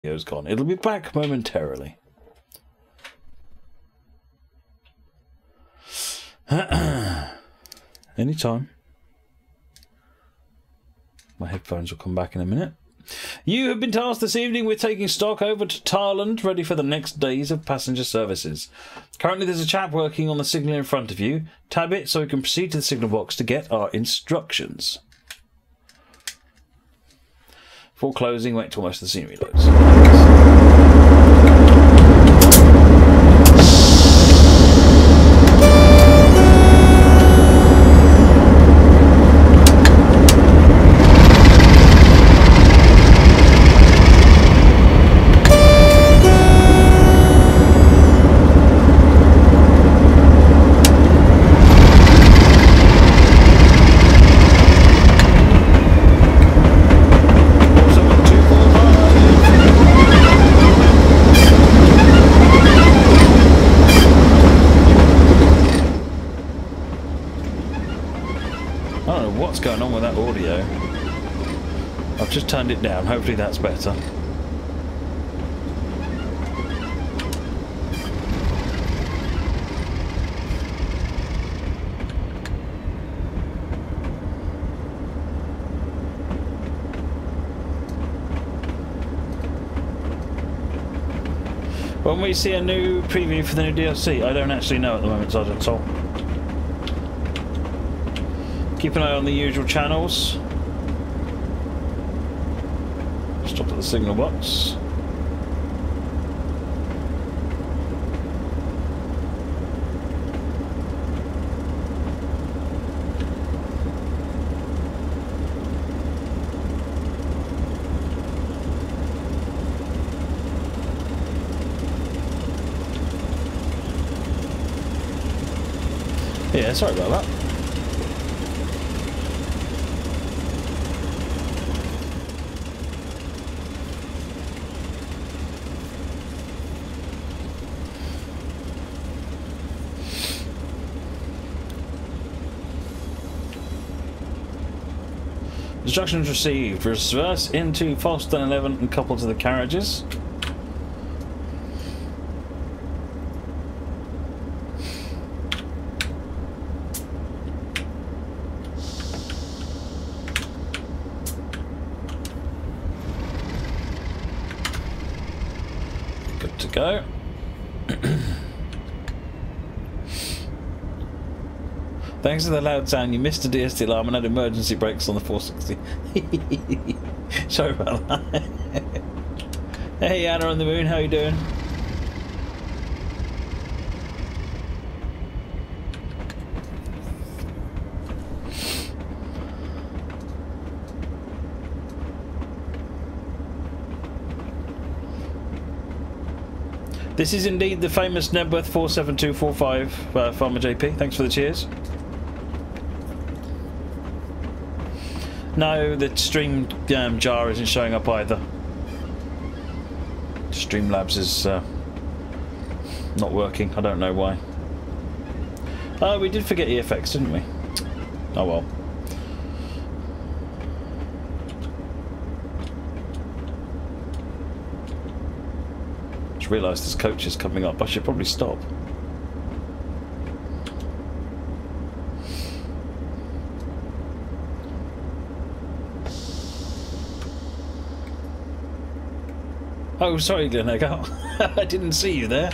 Video's gone. It'll be back momentarily. Anytime. My headphones will come back in a minute. You have been tasked this evening with taking stock over to Thailand, ready for the next days of passenger services. Currently there's a chap working on the signal in front of you. Tab it so we can proceed to the signal box to get our instructions. Before closing, wait till most of the scenery loads. What's going on with that audio? I've just turned it down. Hopefully that's better. When we see a new preview for the new DLC, I don't actually know at the moment, Sergeant Sol. Keep an eye on the usual channels. Stop at the signal box. Yeah, sorry about that. Instructions received. Reverse into Falston 11 and couple to the carriages. Good to go. Thanks to the loud sound, you missed a DST alarm and had emergency brakes on the 460. Sorry about that. Hey Anna on the moon, how you doing? This is indeed the famous Nebworth 47245 Farmer JP. Thanks for the cheers. No, the stream jar isn't showing up either. Streamlabs is not working. I don't know why. Oh, we did forget EFX, didn't we? Oh well. Just realised this coach is coming up. I should probably stop. Oh, sorry, Glenegg. I didn't see you there.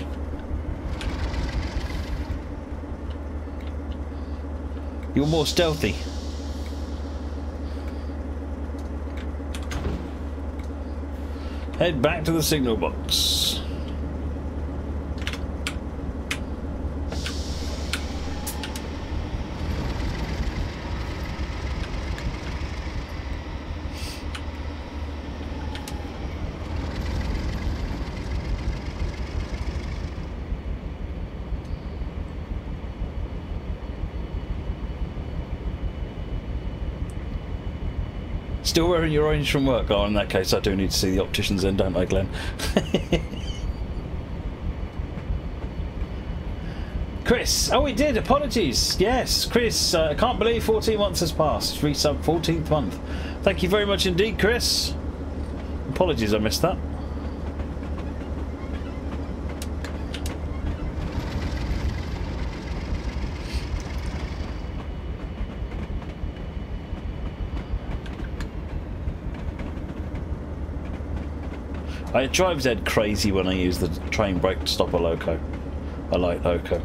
You're more stealthy. Head back to the signal box. Still wearing your orange from work? Oh, in that case I do need to see the opticians then, don't I, Glenn? Chris! Oh, we did! Apologies! Yes, Chris, I can't believe 14 months has passed. Resub 14th month. Thank you very much indeed, Chris. Apologies I missed that. It drives Ed crazy when I use the train brake to stop a loco. A light loco.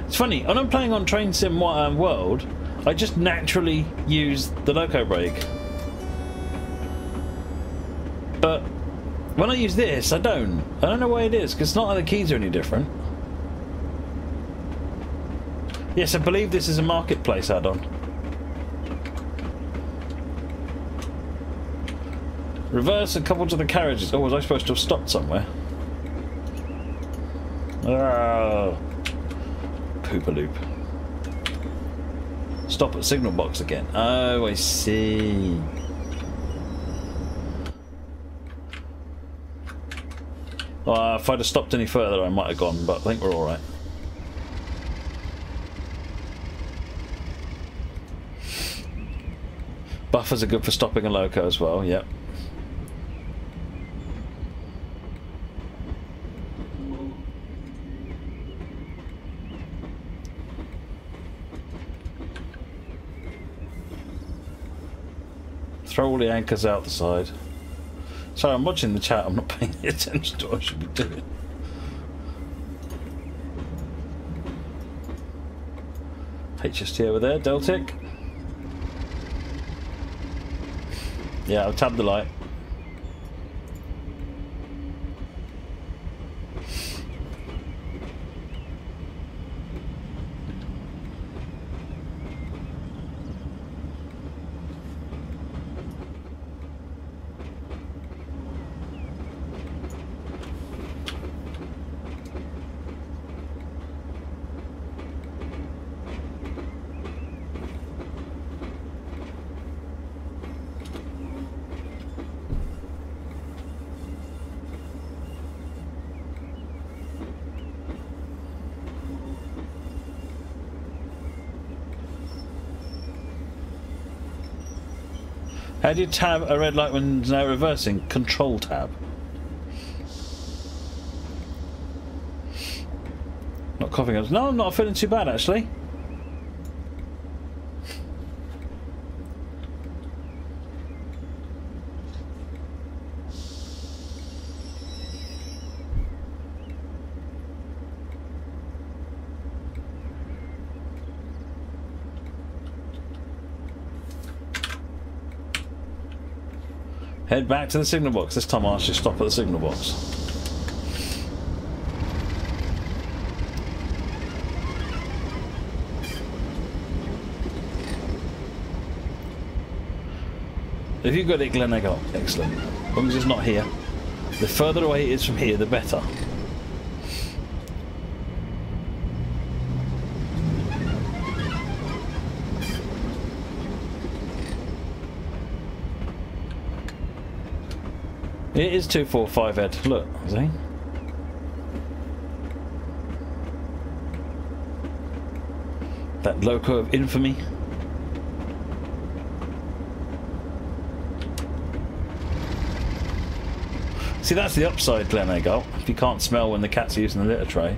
It's funny, when I'm playing on Train Sim World, I just naturally use the loco brake. But when I use this, I don't. I don't know why it is, because it's not like the keys are any different. Yes, I believe this is a marketplace add-on. Reverse and couple to the carriages. Oh, was I supposed to have stopped somewhere? Oh. Poopaloop. Stop at signal box again. Oh, I see. If I'd have stopped any further, I might have gone, but I think we're alright. Buffers are good for stopping a loco as well, yep. Throw all the anchors out the side. Sorry, I'm watching the chat, I'm not paying attention to what I should be doing. HST over there, Deltic. Yeah, I'll tab the light. How do you tab a red light when now reversing? Control tab. Not coughing. No, I'm not feeling too bad actually. Head back to the signal box. This time I'll actually stop at the signal box. If you've got it, Glen, I go. Excellent. As long as it's not here. The further away it is from here, the better. It is 245 Ed. Look, see? That loco of infamy. See, that's the upside, Glen Eagle. If you can't smell when the cat's using the litter tray.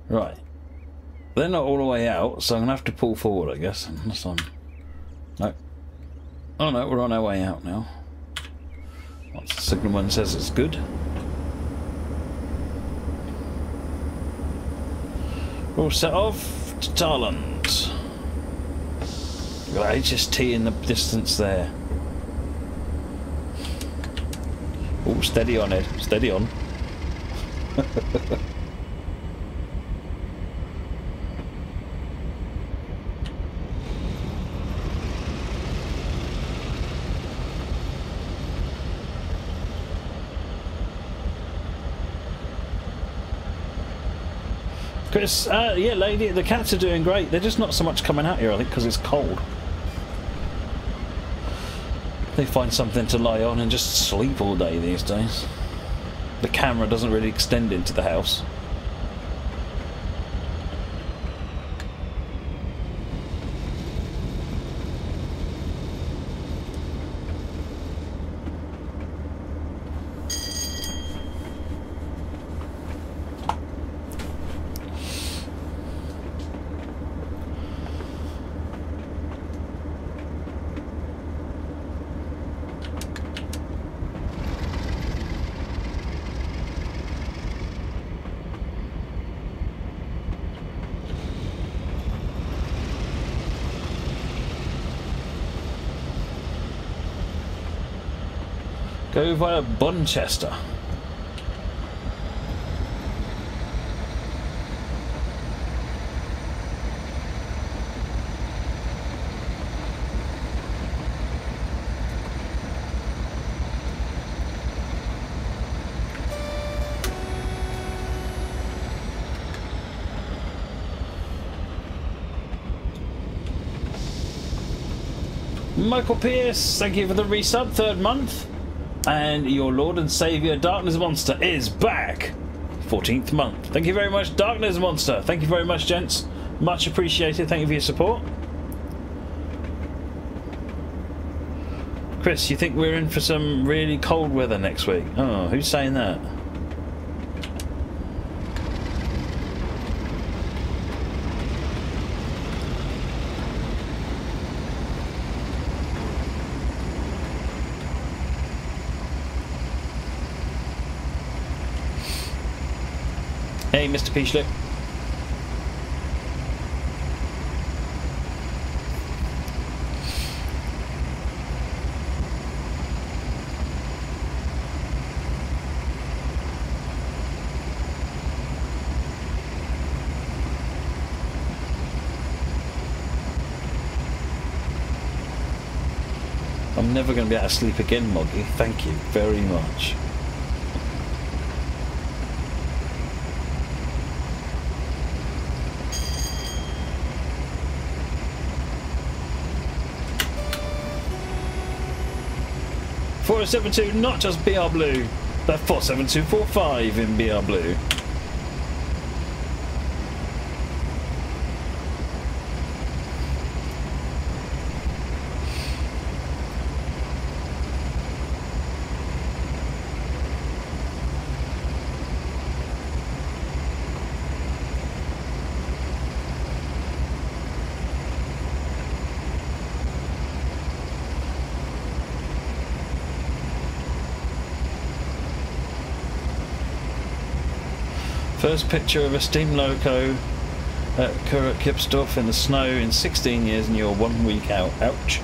Right, they're not all the way out, so I'm gonna have to pull forward, I guess. Unless I'm... No. Oh no, we're on our way out now. Once the signalman says it's good. We're all set off to Tarland. We've got HST in the distance there. Oh, steady on, Ed. Steady on. Chris, yeah, lady, the cats are doing great. They're just not so much coming out here, I think, because it's cold. They find something to lie on and just sleep all day these days. The camera doesn't really extend into the house. Go via Bunchester. Michael Pierce, thank you for the resub, 3rd month. And your Lord and Saviour, Darkness Monster, is back. 14th month. Thank you very much, Darkness Monster. Thank you very much, gents. Much appreciated. Thank you for your support. Chris, you think we're in for some really cold weather next week? Oh, who's saying that? Hey, Mr. Peachlip. I'm never going to be able to sleep again, Moggy. Thank you very much. .472, not just BR Blue, but 47245 in BR Blue. First picture of a steam loco at Kipsdorf in the snow in 16 years and you're 1 week out. Ouch.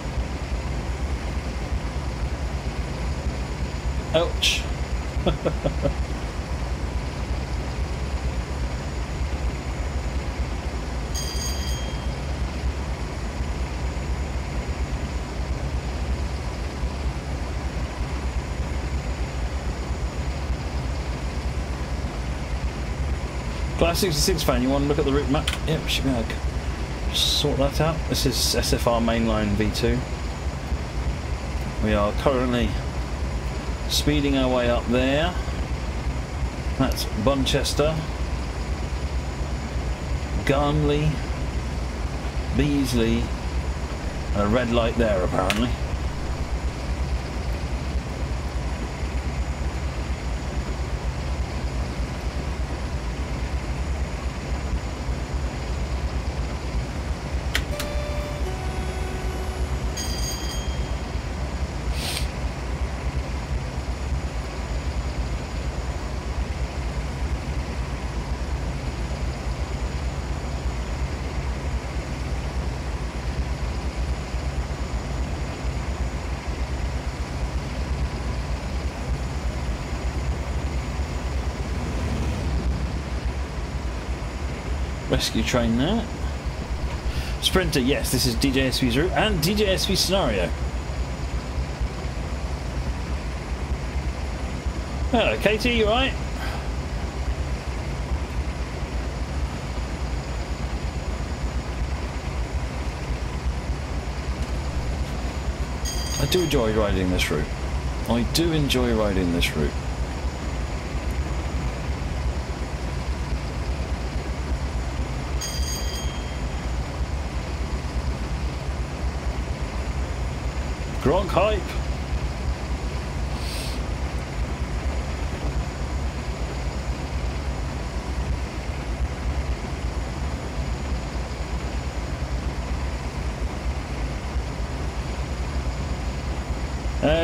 Ouch. Class 66 fan, you want to look at the route map? Yep, should be able to sort that out. This is SFR Mainline V2. We are currently speeding our way up there. That's Bunchester, Garnley, Beasley, and a red light there apparently. Rescue train there. Sprinter, yes, this is DJSV's route and DJSV scenario. Hello, Katie, you alright? I do enjoy riding this route. I do enjoy riding this route. Gronk hype.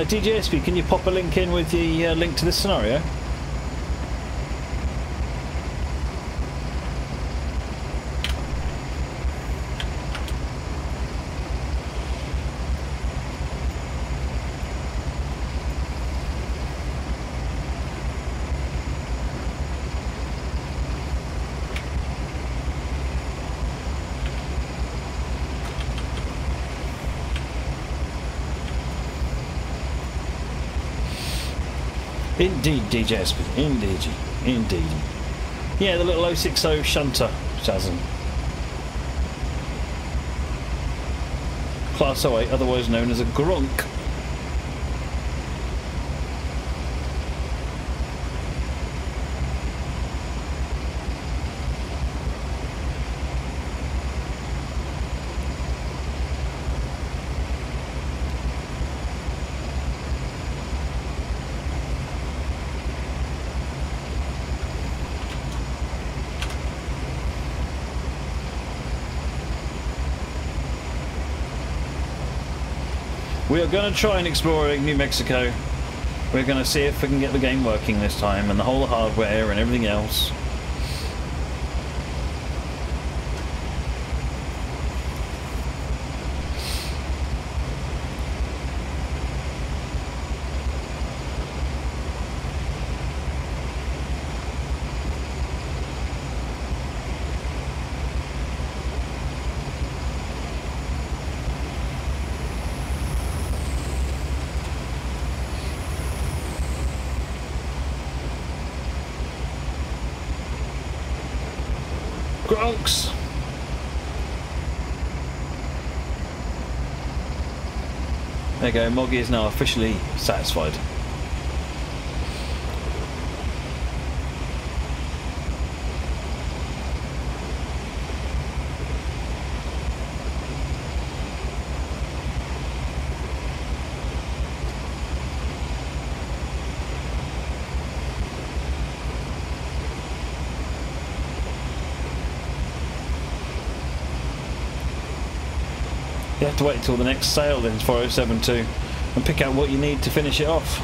DJSP, can you pop a link in with the link to this scenario? Indeed, DJSP. Indeed. Yeah, the little 060 shunter, Shazam. Class 08, otherwise known as a Gronk. We are going to try and explore New Mexico. We're going to see if we can get the game working this time, and the whole hardware and everything else. Gronks! There you go, Moggy is now officially satisfied. You have to wait until the next sale then, 4072, and pick out what you need to finish it off.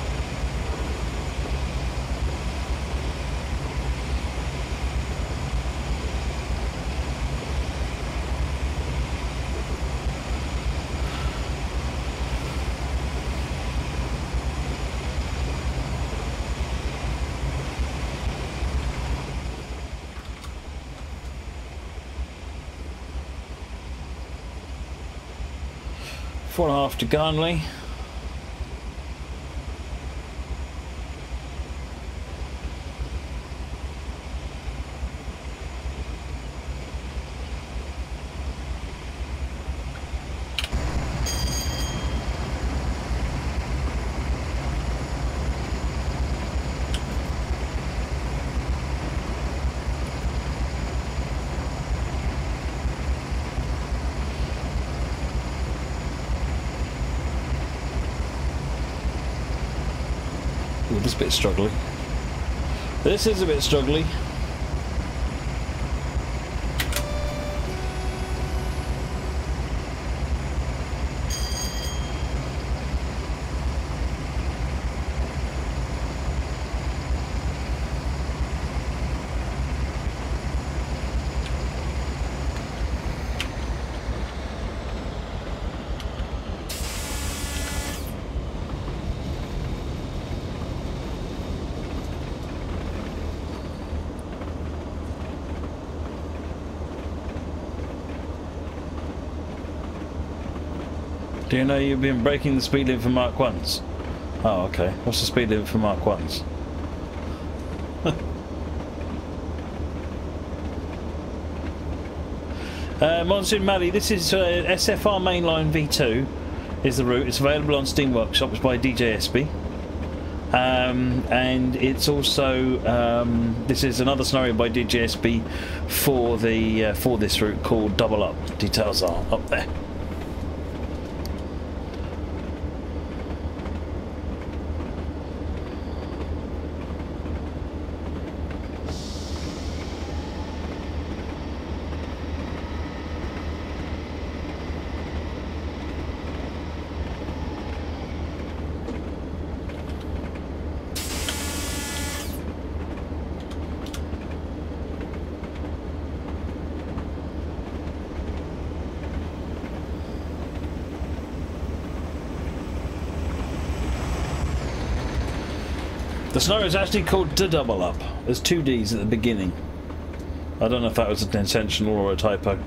Four and a half to Garnley. This is a bit struggling. This is a bit struggling. Do you know you've been breaking the speed limit for Mark 1s? Oh, okay. What's the speed limit for Mark 1s? Monsoon Maddie, this is SFR Mainline V2. is the route. It's available on Steam Workshops by DJSB. And it's also this is another scenario by DJSB for the for this route called Double Up. Details are up there. The scenario is actually called to Double Up. There's 2 Ds at the beginning. I don't know if that was intentional or a typo.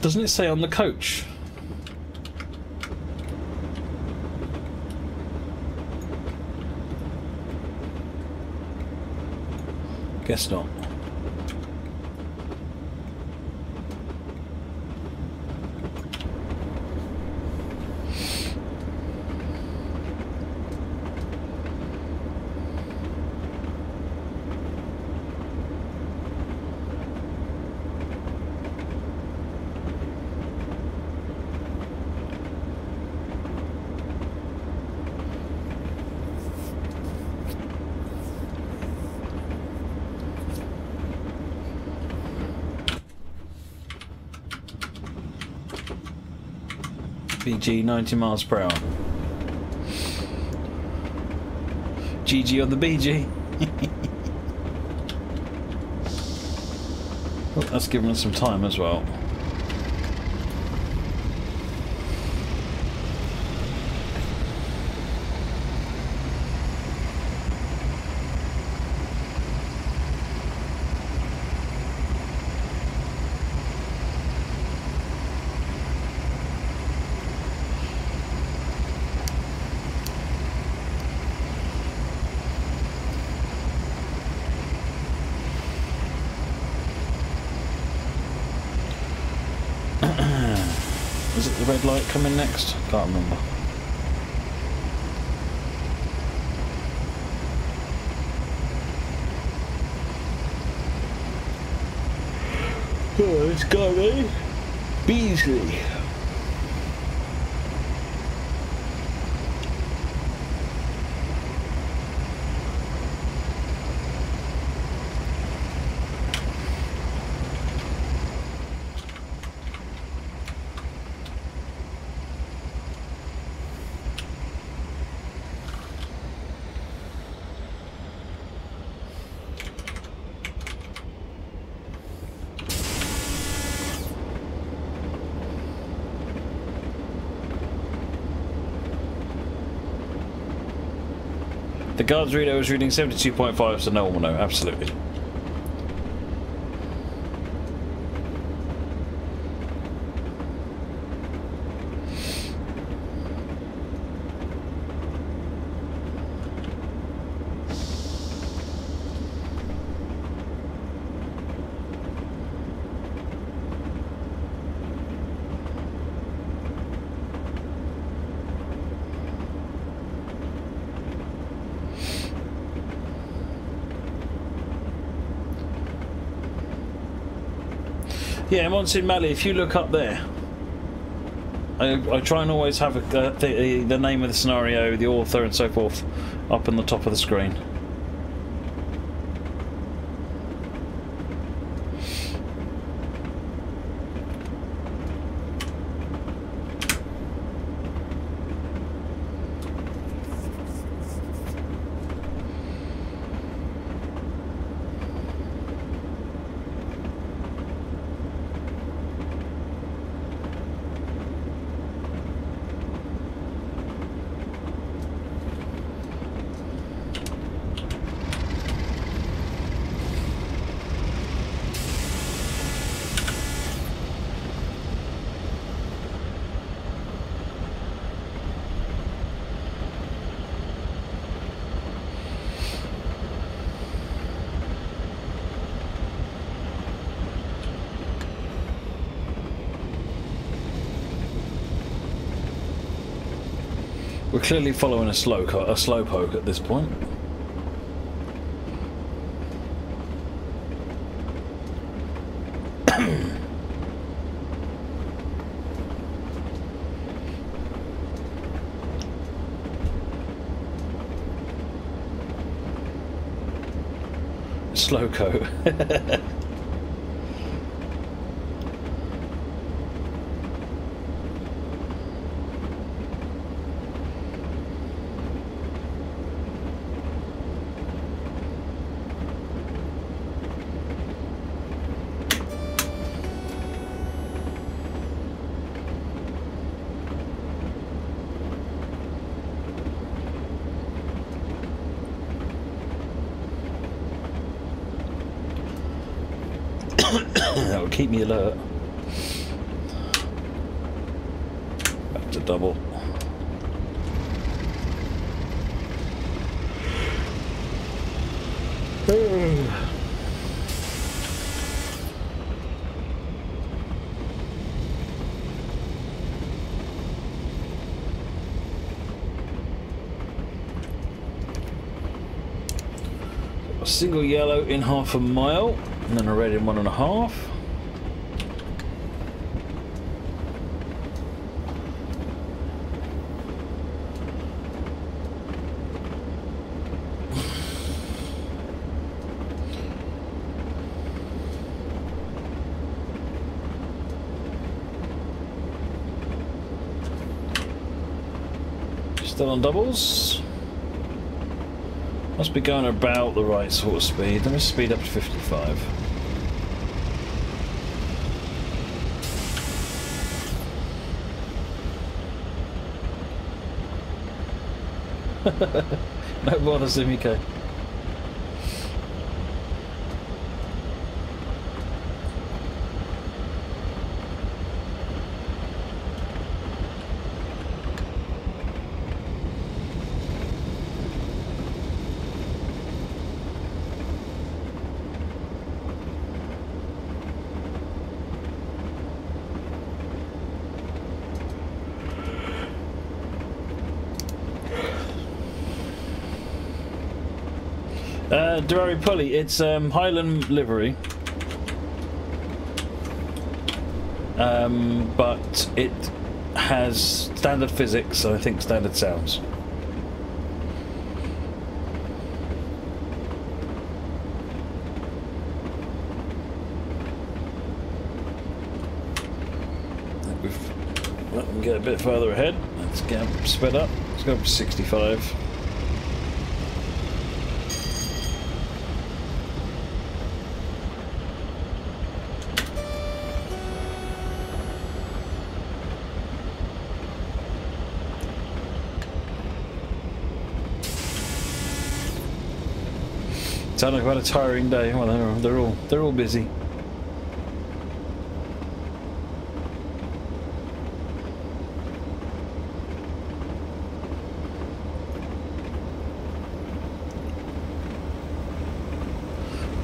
Doesn't it say on the coach? Guess not. BG 90 miles per hour. GG on the BG. Oh, that's given us some time as well. Is it the red light coming next? Can't remember. Oh, it's got me. Beasley. The guard's reader was reading 72.5, so no one will know, absolutely. Yeah, Monson Mali, if you look up there, I try and always have the name of the scenario, the author and so forth up on the top of the screen. clearly following a slowpoke at this point. Slowco. That will keep me alert. Back to double. A single yellow in half a mile, and then a red in 1.5. Still on doubles. Must be going about the right sort of speed. Let me speed up to 55. No bother, Sumiko. Durari Pulley, it's Highland livery, but it has standard physics, so I think standard sounds. Let them get a bit further ahead. Let's get them sped up. Let's go up to 65. Sound like quite a tiring day. Well, they're all busy.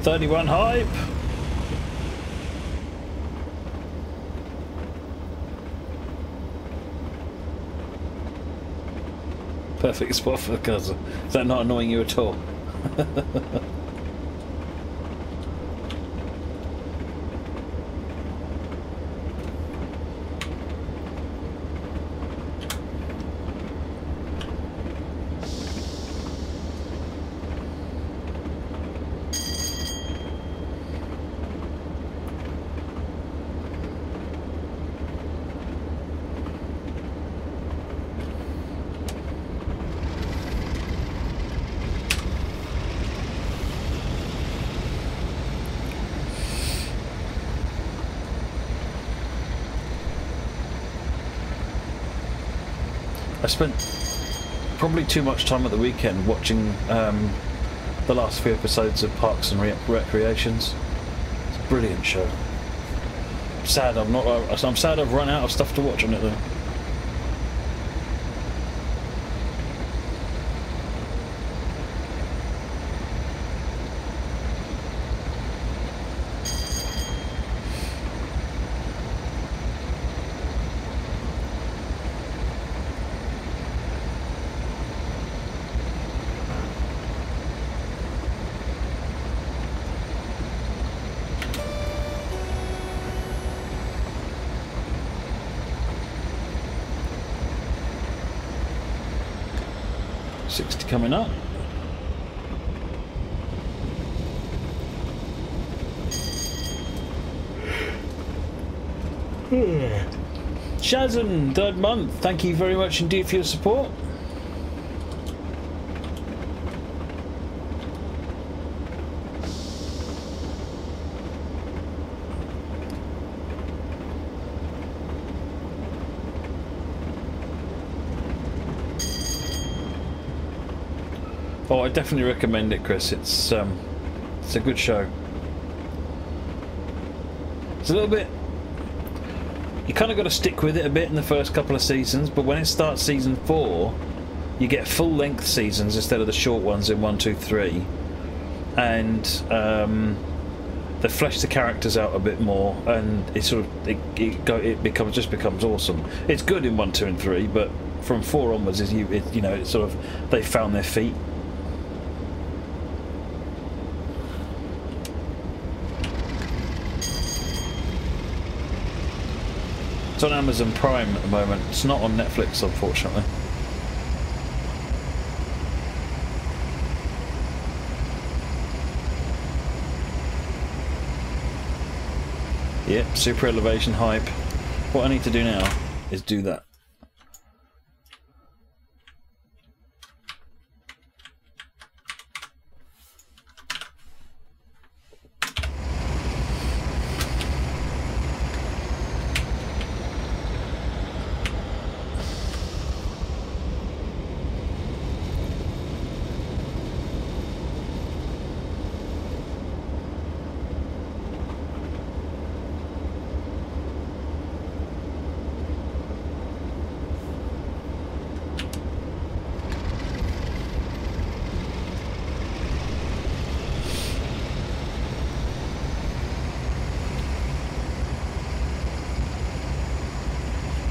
"31 hype." Perfect spot for the cousin. Is that not annoying you at all? I spent probably too much time at the weekend watching the last few episodes of Parks and Recreations. It's a brilliant show. I'm sad I'm sad I've run out of stuff to watch on it though. 60 coming up. Shazam, 3rd month. Thank you very much indeed for your support. Oh, I definitely recommend it, Chris. It's a good show. It's a little bit. You kind of got to stick with it a bit in the first couple of seasons, but when it starts season 4, you get full-length seasons instead of the short ones in 1, 2, 3, and they flesh the characters out a bit more, and it sort of it becomes awesome. It's good in 1, 2, and 3, but from 4 onwards, you know, it's sort of they found their feet. It's on Amazon Prime at the moment. It's not on Netflix, unfortunately. Yep, super elevation hype. What I need to do now is do that.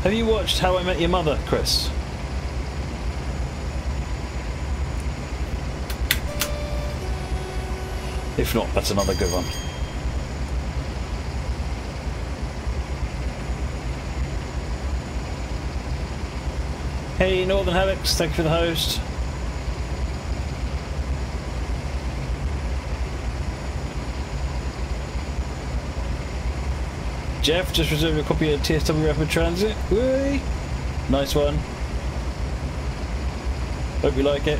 Have you watched How I Met Your Mother, Chris? If not, that's another good one. Hey, Northern Helix, thank you for the host. Jeff, just reserve a copy of TSW Rapid Transit. Whee! Nice one. Hope you like it.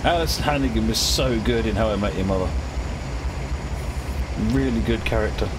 Alison Hannigan was so good in How I Met Your Mother. Really good character.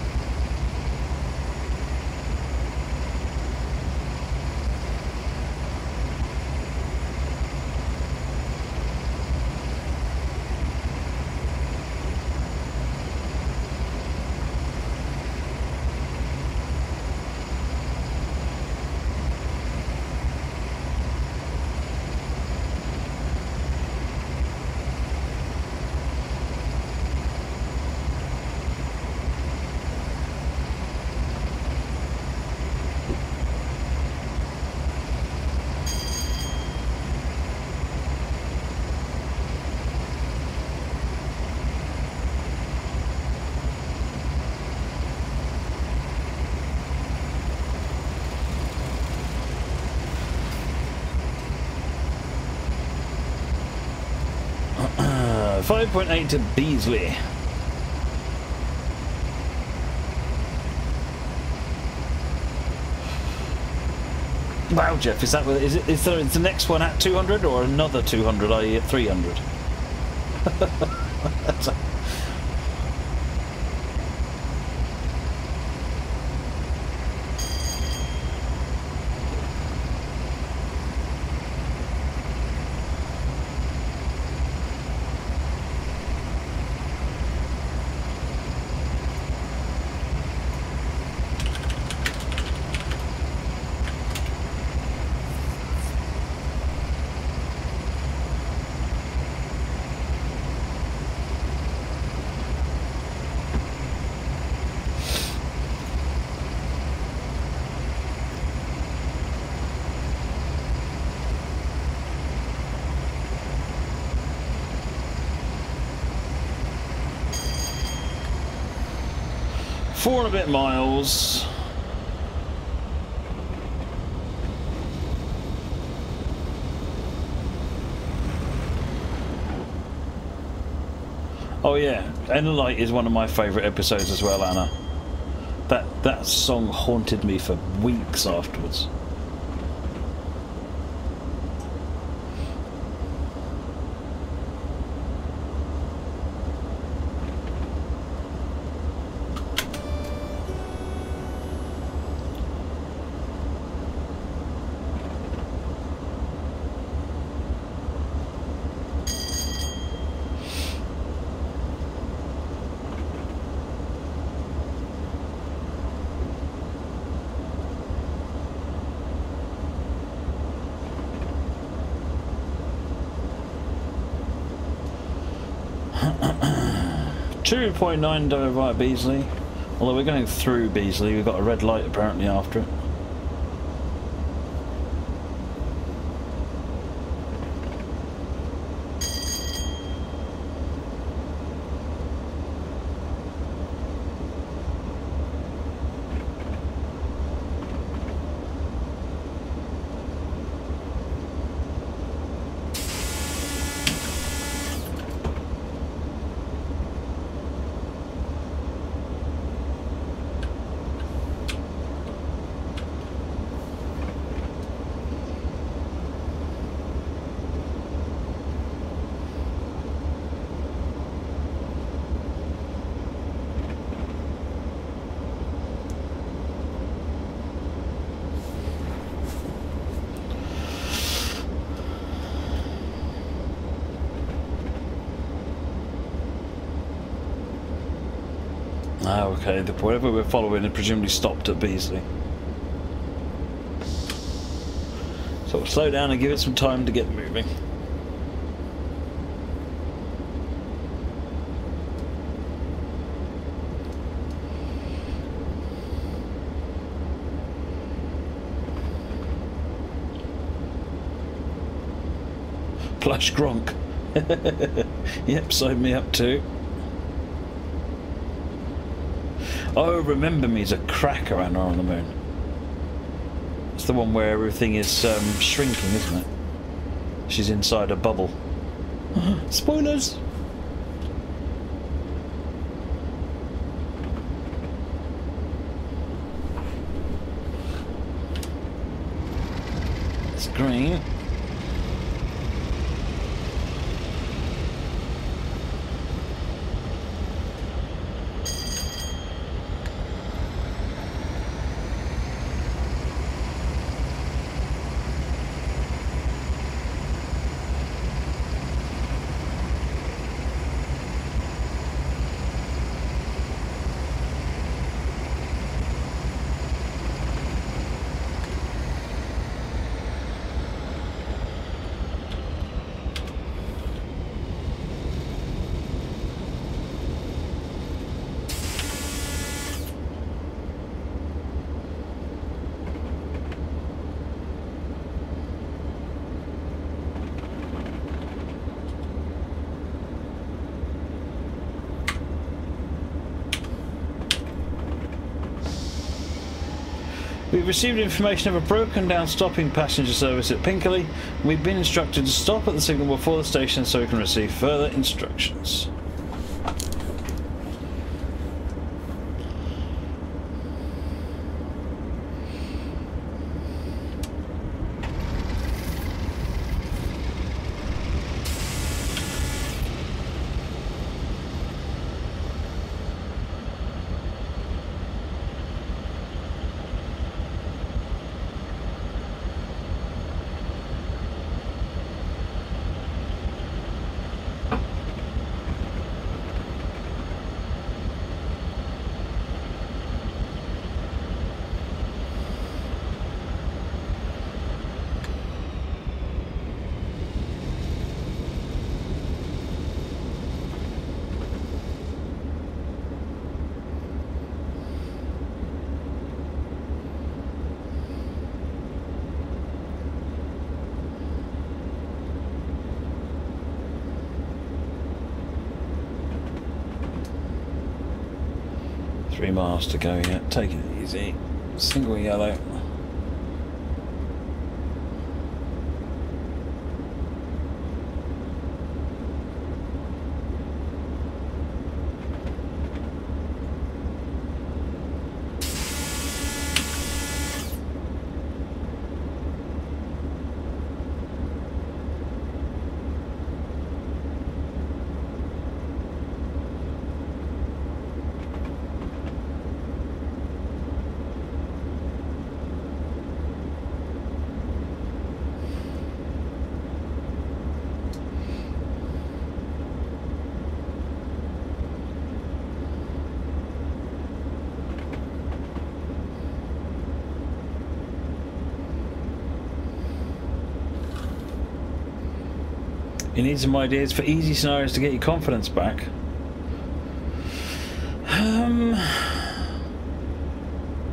.8 to Beasley. Wow, Jeff, is the next one at 200 or another 200, i.e. at 300? 4 and a bit miles. Oh yeah, End of Light is one of my favourite episodes as well, Anna. That song haunted me for weeks afterwards. .9 Dover via Beasley. Although we're going through Beasley, we've got a red light apparently after it. Ah, okay, whatever we're following is presumably stopped at Beasley. So we'll slow down and give it some time to get moving. Plush Gronk. Yep, sign me up too. Oh, Remember Me is a cracker, Anna on the Moon. It's the one where everything is shrinking, isn't it? She's inside a bubble. Spoilers! It's green. We've received information of a broken down stopping passenger service at Pinkerley. We've been instructed to stop at the signal before the station so we can receive further instructions. 3 miles to go yet. Take it easy. Single yellow. You need some ideas for easy scenarios to get your confidence back.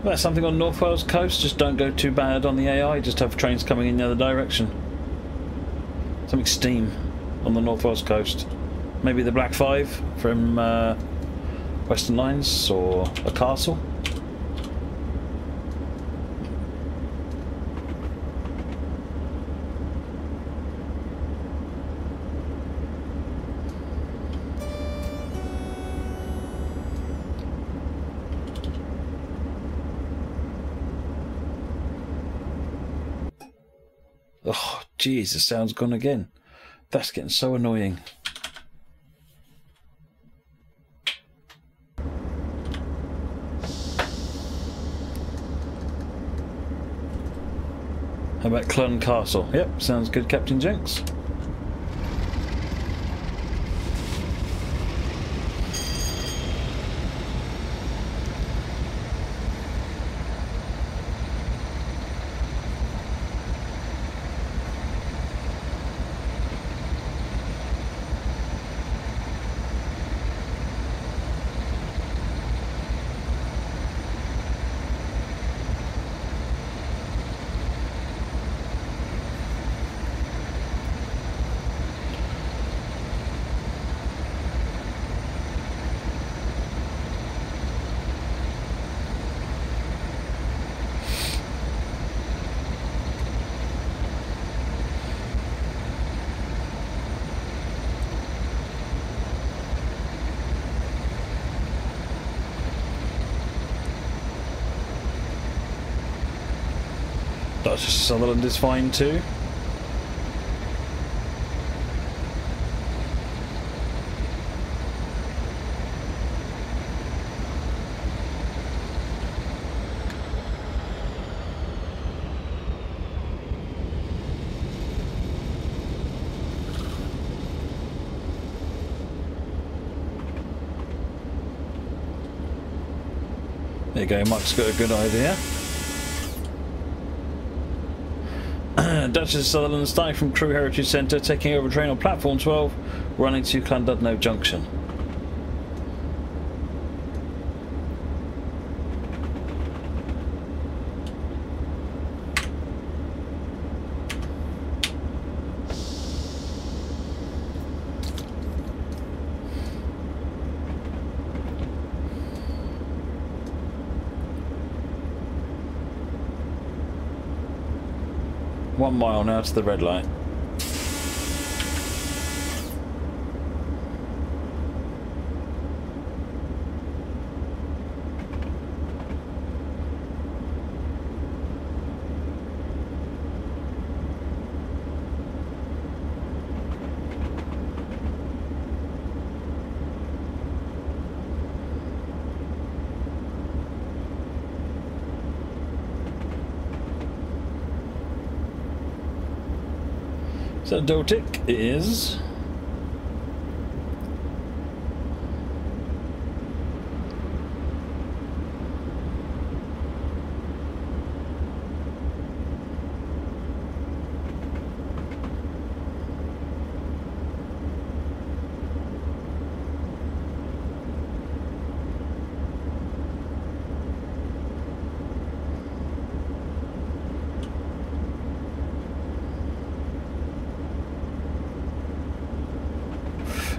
That's something on North Wales coast. Just don't go too bad on the AI. Just have trains coming in the other direction. Something steam on the North Wales coast. Maybe the Black 5 from Western Lines or a castle. Oh, jeez, the sound's gone again. That's getting so annoying. How about Clun Castle? Yep, sounds good, Captain Jenks. Sutherland is fine too. There you go, Mike's got a good idea. Duchess of Sutherland starting from Crewe Heritage Centre, taking over a train on platform 12, running to Llandudno Junction. One mile now to the red light. So Dotic is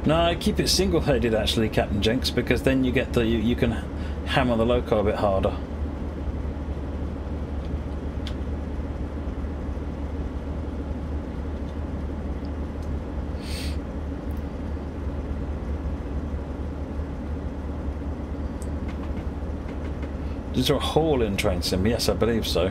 no, I keep it single-headed actually, Captain Jenks, because then you get the you can hammer the loco a bit harder. Is there a hole in train sim? Yes, I believe so.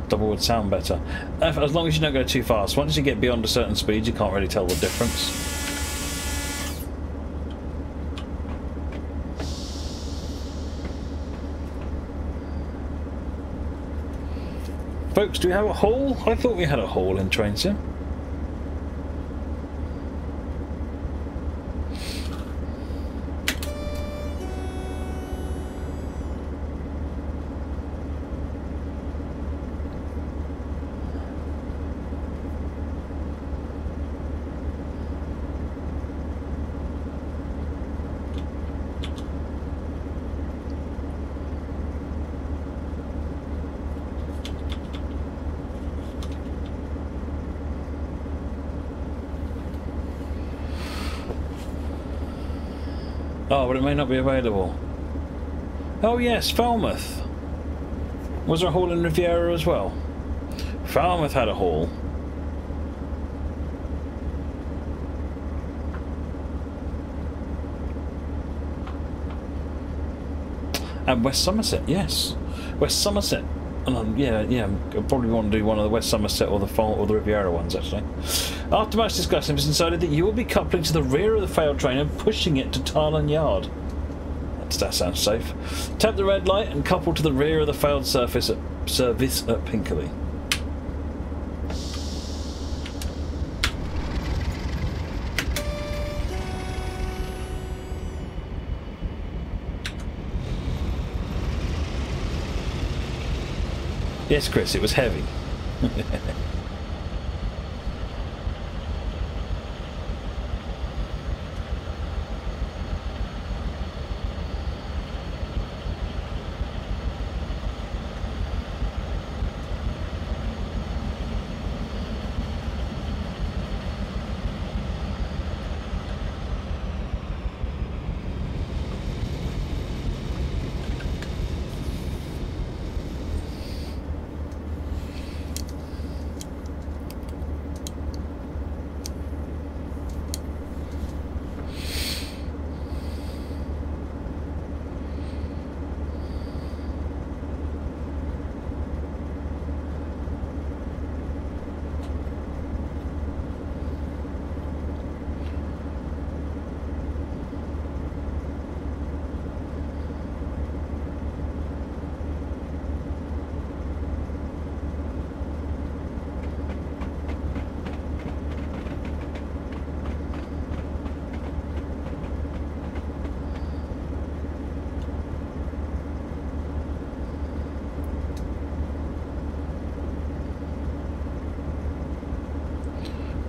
Double would sound better. As long as you don't go too fast. Once you get beyond a certain speed, you can't really tell the difference. Folks, do we have a hole? I thought we had a hole in train sim. Oh, but it may not be available. Oh yes, Falmouth. Was there a hall in Riviera as well? Falmouth had a hall. And West Somerset, yes. West Somerset. Yeah, I probably want to do one of the West Somerset or the Riviera ones, actually. After much discussion, it was decided that you will be coupling to the rear of the failed train and pushing it to Tarlan Yard. That sounds safe. Tap the red light and couple to the rear of the failed service at Pinkerley. Yes, Chris, it was heavy.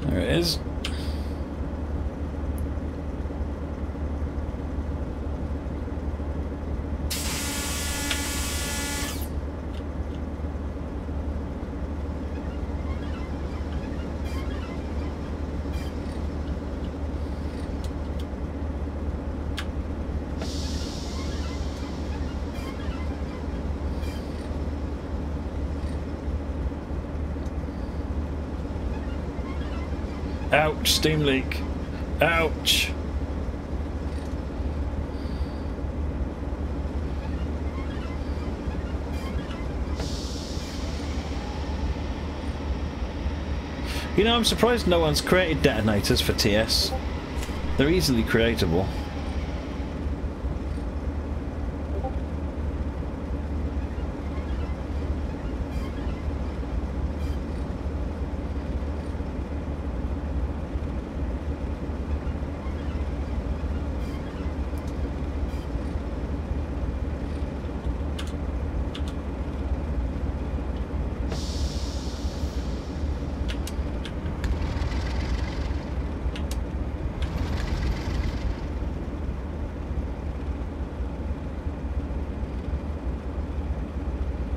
There it is. Ouch, steam leak. Ouch. You know, I'm surprised no one's created detonators for TS. They're easily creatable.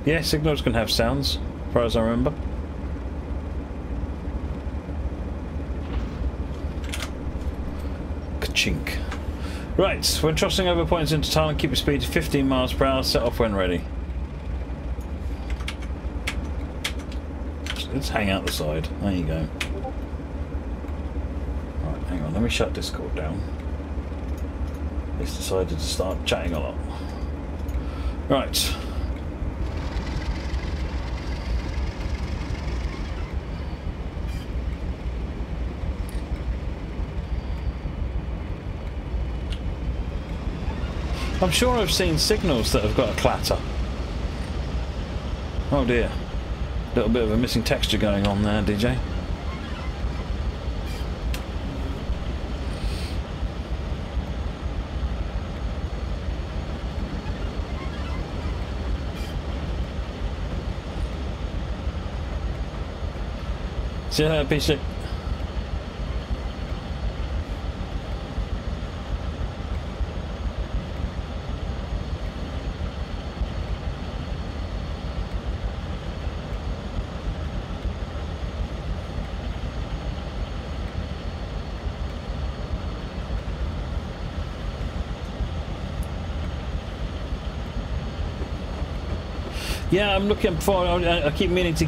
Yeah, signals can have sounds, as far as I remember. Ka-chink. Right, when crossing over points into Thailand, keep your speed to 15 miles per hour, set off when ready. Let's hang out the side. There you go. Right, hang on, let me shut Discord down. It's decided to start chatting a lot. Right. I'm sure I've seen signals that have got a clatter. Oh dear. Little bit of a missing texture going on there, DJ. See you later, PC. Yeah, I'm looking for. I keep meaning to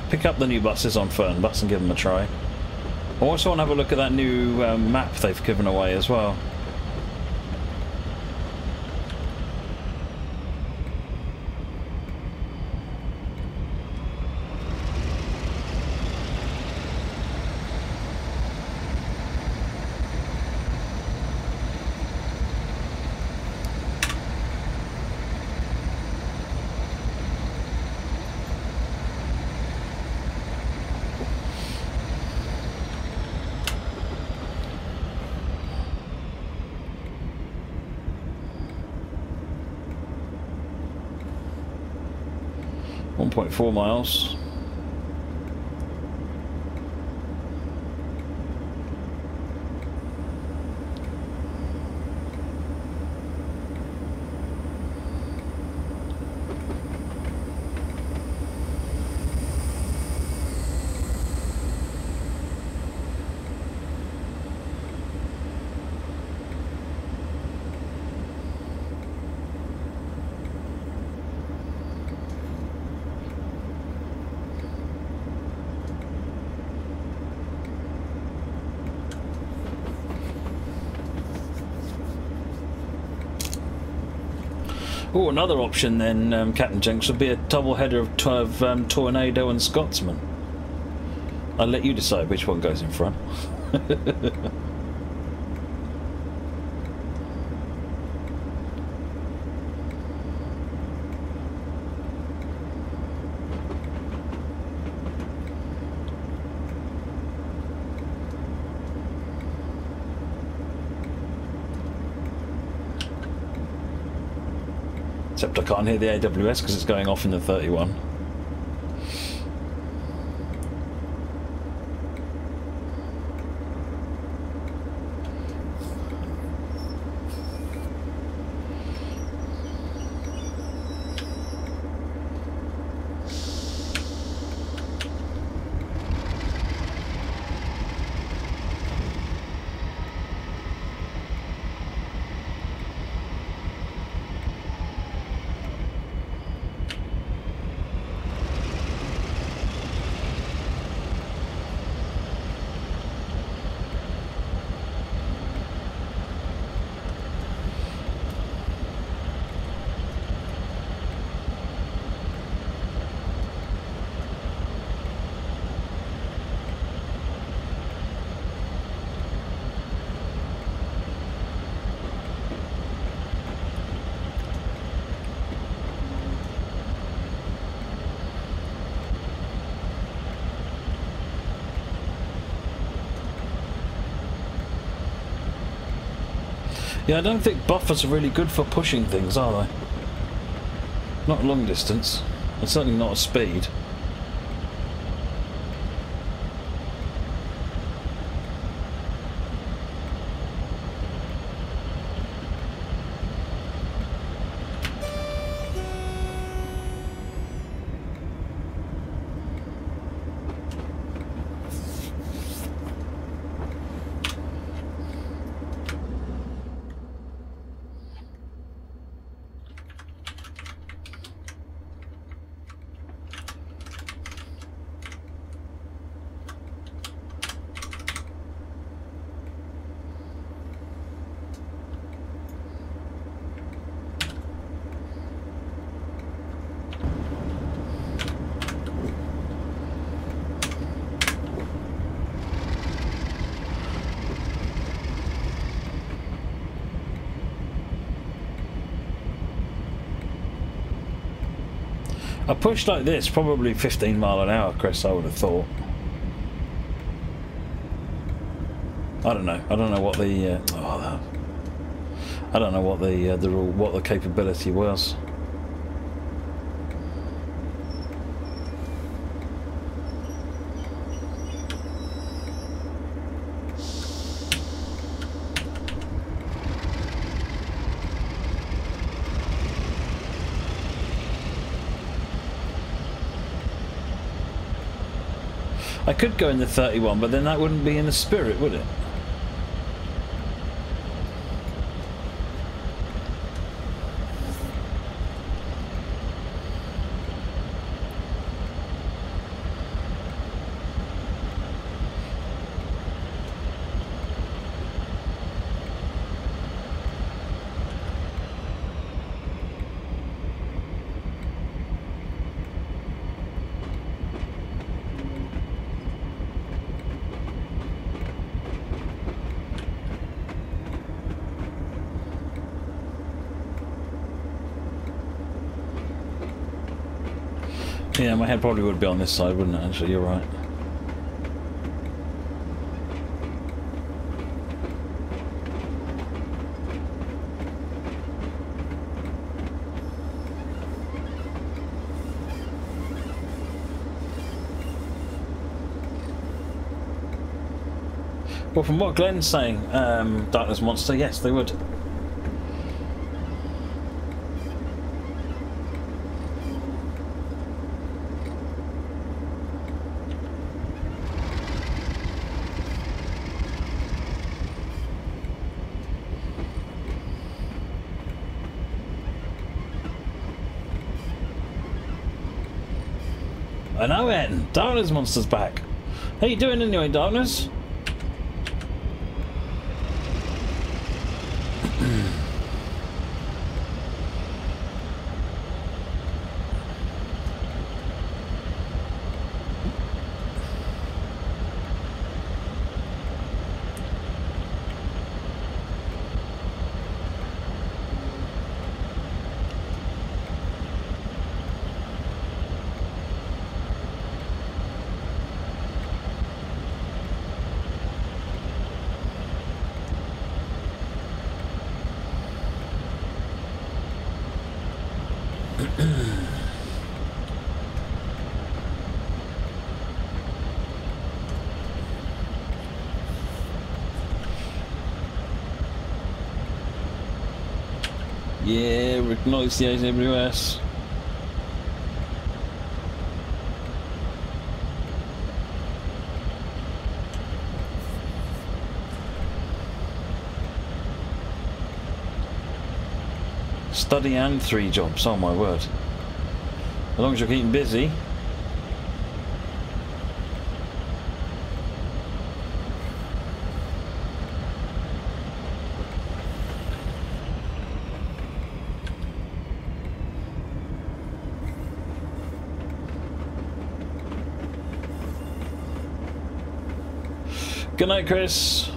pick up the new buses on Fernbus and give them a try. I also want to have a look at that new map they've given away as well. .4 miles. Oh, another option then, Captain Jenks, would be a double header of Tornado and Scotsman. I'll let you decide which one goes in front. Except I can't hear the AWS because it's going off in the 31. Yeah, I don't think buffers are really good for pushing things, are they? Not long distance, and certainly not at speed. A push like this, probably 15 mile an hour, Chris, I would have thought. I don't know. I don't know what the I don't know what the capability was. I could go in the 31, but then that wouldn't be in the spirit, would it? Yeah, my head probably would be on this side, wouldn't it? Actually, you're right. Well, from what Glenn's saying, Darkness Monster, yes, they would. I know it. Darkness Monster's back. How you doing anyway, Darkness? Yeah, acknowledge the AWS. Study and 3 jobs, oh my word. As long as you're keeping busy. Good night, Chris.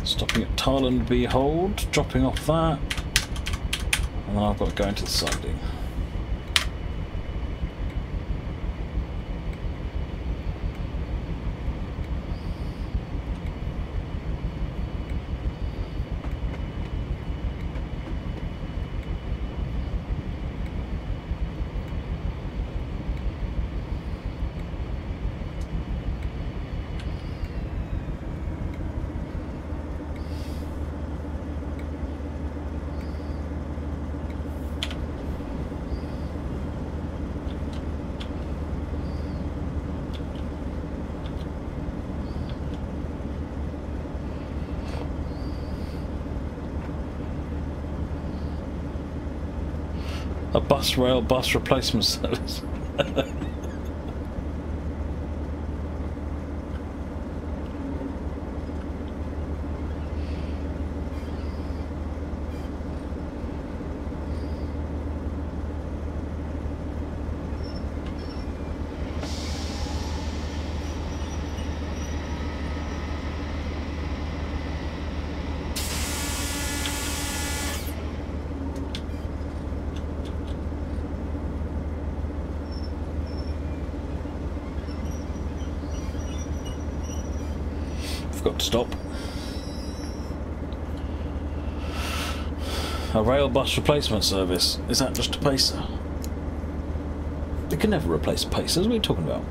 Stopping at Tarland Behold, dropping off that, and then I've got to go into the siding. A bus rail bus replacement service. forgot to stop. A rail bus replacement service. Is that just a pacer? They can never replace pacers. What are you talking about?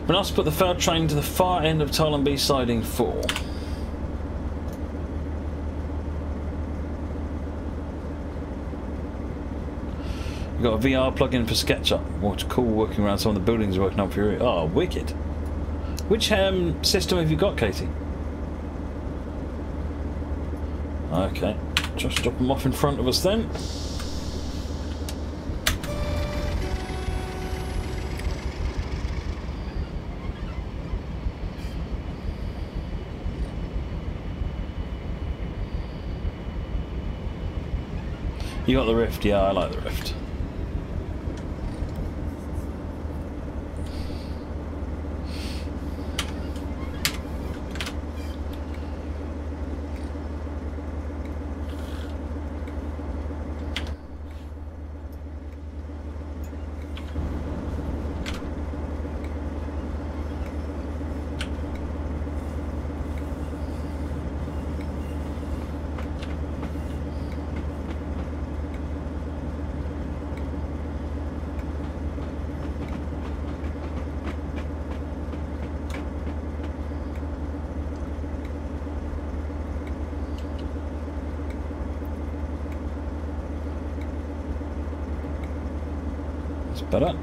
Been asked to put the third train to the far end of Thailand B siding 4. You've got a VR plug-in for SketchUp. What's cool working around some of the buildings working up for you. Oh, wicked. Which system have you got, Katie? Okay, just drop them off in front of us then. You got the Rift? Yeah, I like the Rift. Better.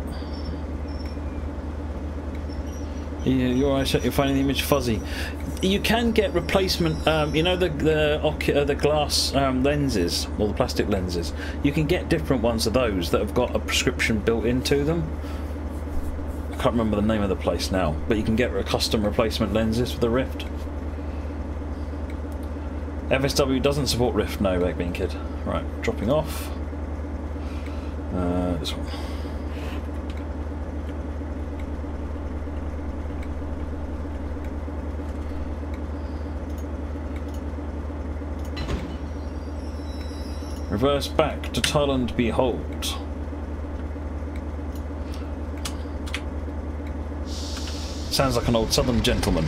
You're finding the image fuzzy. You can get replacement. You know the glass lenses or the plastic lenses. You can get different ones of those that have got a prescription built into them. I can't remember the name of the place now, but you can get a custom replacement lenses for the Rift. FSW doesn't support Rift. No, Baked Bean Kid. Right, dropping off. This one. Reverse back to Thailand, behold. Sounds like an old southern gentleman.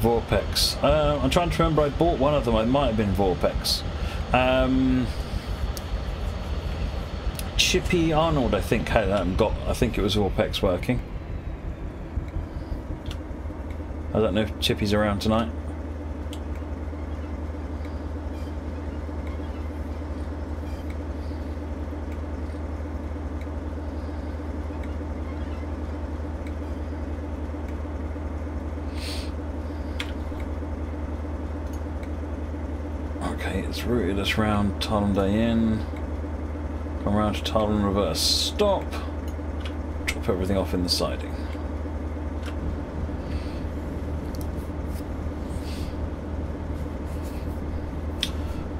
Vorpex. I'm trying to remember. I bought one of them. It might have been Vorpex. Chippy Arnold, I think, had got. I think it was Vorpex working. I don't know if Chippy's around tonight. Okay, it's routed us round Thailand Day in. Come round to Thailand reverse stop. Drop everything off in the siding.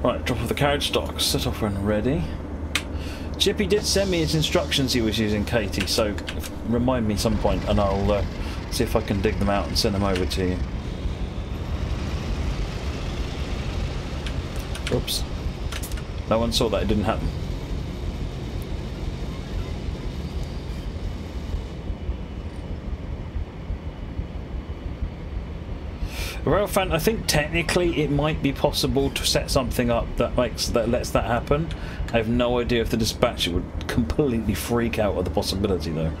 Right, drop off the carriage stock, set off when ready. Chippy did send me his instructions he was using, Katie, so remind me some point and I'll see if I can dig them out and send them over to you. Oops. No one saw that, it didn't happen. Railfan, I think technically it might be possible to set something up that lets that happen. I have no idea if the dispatcher would completely freak out at the possibility though.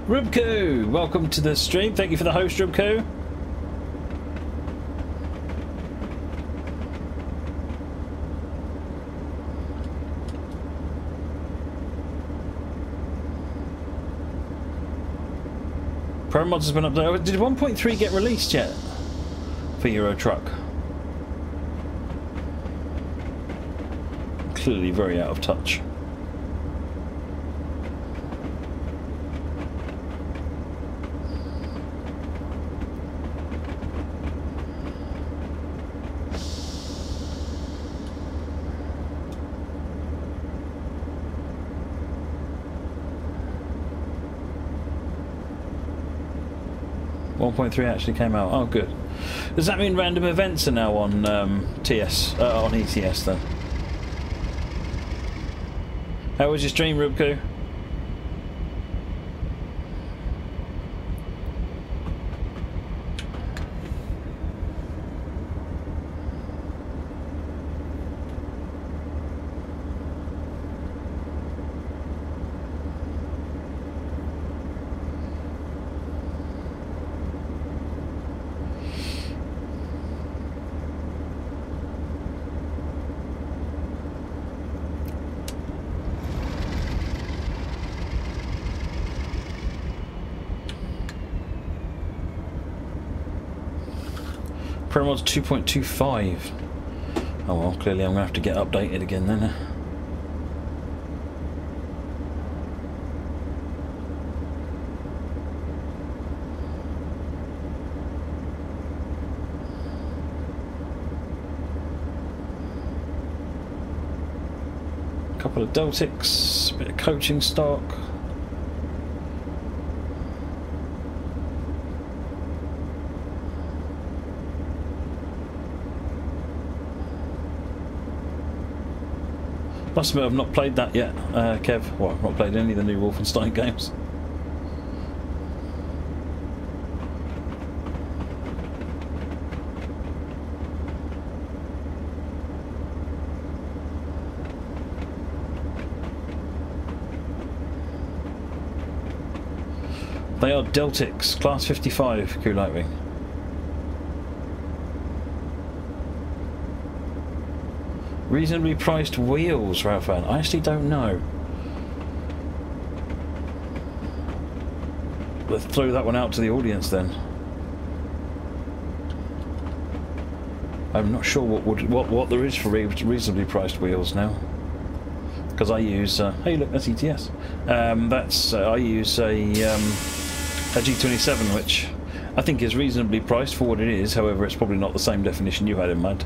Rubko, welcome to the stream. Thank you for the host, Rubko. Pro Mods has been updated. Did 1.3 get released yet for Euro Truck? Clearly very out of touch. .3 actually came out. Oh, good. Does that mean random events are now on on ETS then? How was your stream, Rubko? Promod's 2.25. Oh well, clearly I'm going to have to get updated again then. A couple of Deltics, a bit of coaching stock. Must admit I've not played that yet, Kev. Well, I've not played any of the new Wolfenstein games. They are Deltics, Class 55, Crew Lightwing. Reasonably priced wheels, Ralphan. I actually don't know. Let's throw that one out to the audience then. I'm not sure what there is for reasonably priced wheels now. Because I use hey look, that's ETS. I use a G27, which I think is reasonably priced for what it is. However, it's probably not the same definition you had in mind.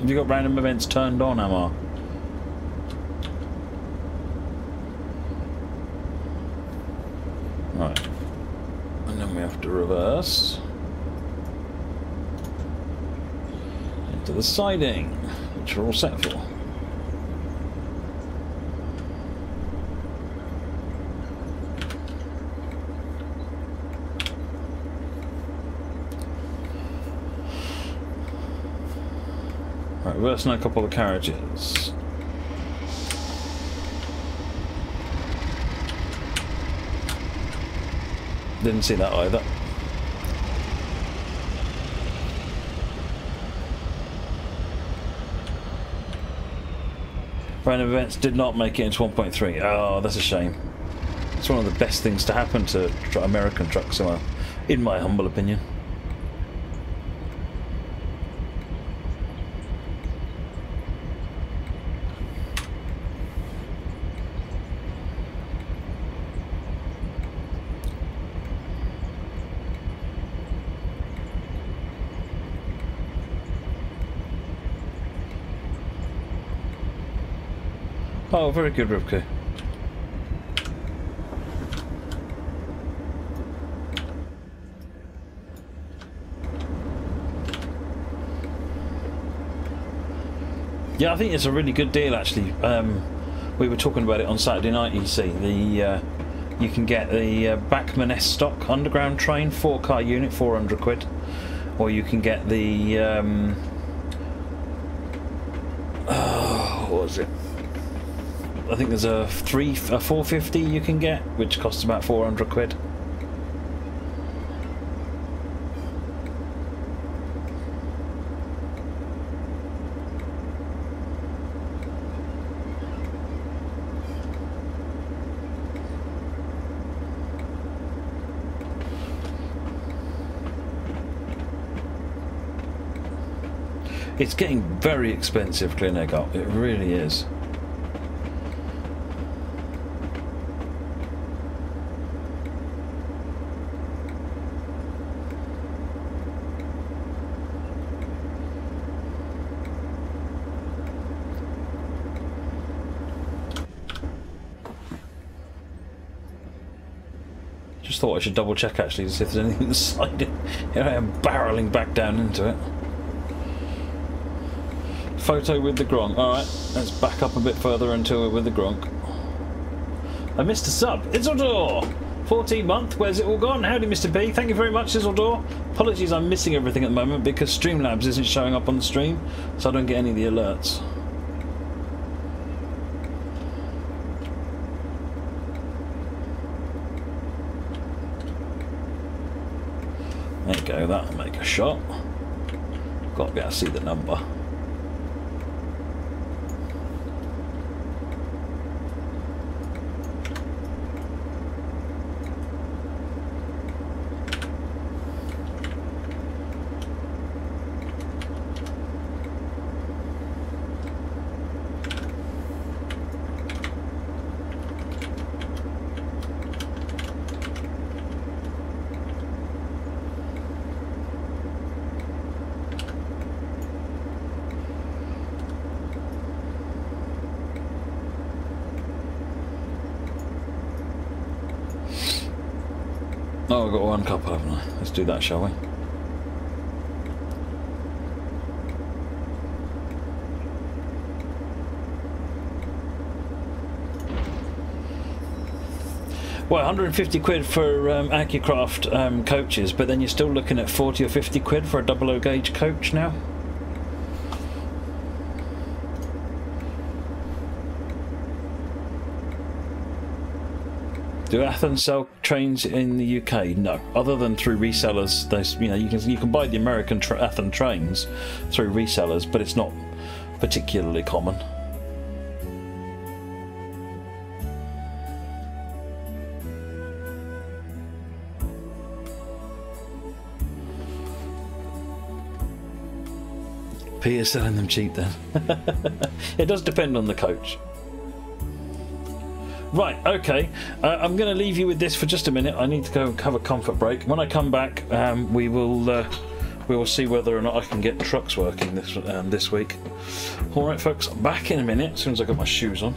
Have you got random events turned on, Amar? Right. And then we have to reverse into the siding, which we're all set for. Reversing a couple of carriages. Didn't see that either. Random events did not make it into 1.3. Oh, that's a shame. It's one of the best things to happen to American trucks, in my humble opinion. Oh, very good, Rivka. Yeah, I think it's a really good deal actually. We were talking about it on Saturday night. You see, you can get the Bachmann S stock underground train 4-car unit, 400 quid, or you can get the what was it? I think there's a 450 you can get, which costs about 400 quid. It's getting very expensive, Gleneagles. It really is. Just thought I should double check actually to see if there's anything inside it. Here I am barreling back down into it. Photo with the Gronk. Alright, let's back up a bit further until we're with the Gronk. I missed a sub. Isildur! 14 month, where's it all gone? Howdy, Mr. P. Thank you very much, Isildur. Apologies, I'm missing everything at the moment because Streamlabs isn't showing up on the stream, so I don't get any of the alerts. There you go, that'll make a shot. Got to be able to see the number. Oh, I've got one couple, haven't I? Let's do that, shall we? Well, 150 quid for AccuCraft coaches, but then you're still looking at 40 or 50 quid for a 00 gauge coach now. Do Athens sell trains in the UK? No, other than through resellers. There's, you know, you can buy the American Athens trains through resellers, but it's not particularly common. Peter's selling them cheap then. It does depend on the coach. Right, okay. I'm going to leave you with this for just a minute. I need to go have a comfort break. When I come back, we will see whether or not I can get trucks working this week. All right, folks. I'm back in a minute as soon as I got my shoes on.